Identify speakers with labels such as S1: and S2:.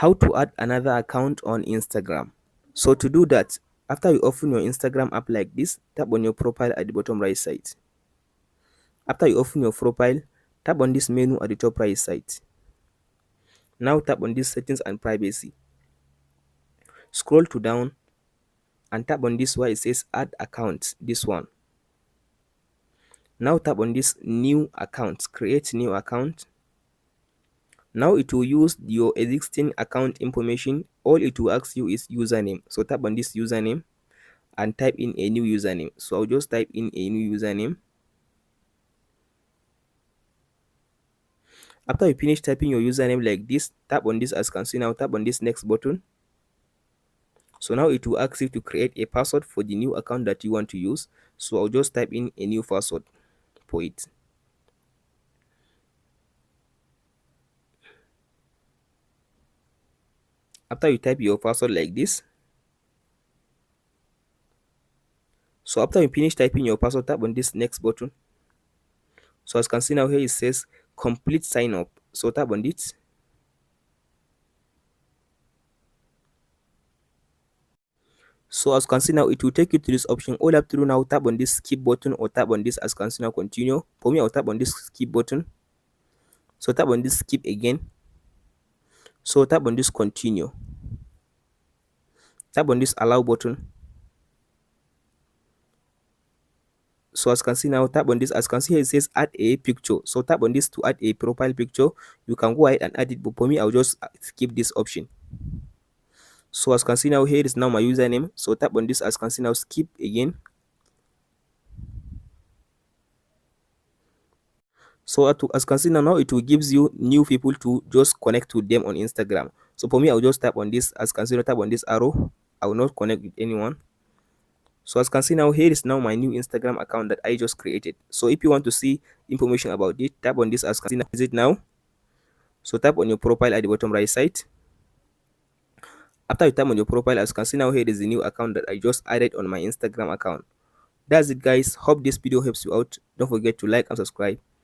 S1: How to add another account on Instagram. So to do that, after you open your Instagram app like this, tap on your profile at the bottom right side. After you open your profile, tap on this menu at the top right side. Now tap on this settings and privacy. Scroll to down and tap on this where it says add account, this one. Now tap on this new account, create new account. Now it will use your existing account information. All it will ask you is username. So tap on this username and type in a new username. So I'll just type in a new username. After you finish typing your username like this, tap on this as you can see now, tap on this next button. So now it will ask you to create a password for the new account that you want to use. So I'll just type in a new password for it. After you type your password like this, so after you finish typing your password, tap on this next button. So as you can see now here it says complete sign up. So tap on it. So as you can see now, it will take you to this option. All you have to do now, tap on this skip button or tap on this as you can see now continue. For me, I'll tap on this skip button. So tap on this skip again. So tap on this continue. Tap on this allow button. So as you can see now, tap on this. As you can see here, it says add a picture. So tap on this to add a profile picture. You can go ahead and add it, but for me, I'll just skip this option. So as you can see now, here is now my username. So tap on this as you can see now, skip again. So as you can see now, it will gives you new people to just connect with them on Instagram. So for me, I'll just tap on this. As you can see now, tap on this arrow. I will not connect with anyone. So as you can see now, here is now my new Instagram account that I just created. So if you want to see information about it, tap on this as you can see now. Is it now? So tap on your profile at the bottom right side. After you tap on your profile, as you can see now, here is the new account that I just added on my Instagram account. That's it, guys. Hope this video helps you out. Don't forget to like and subscribe.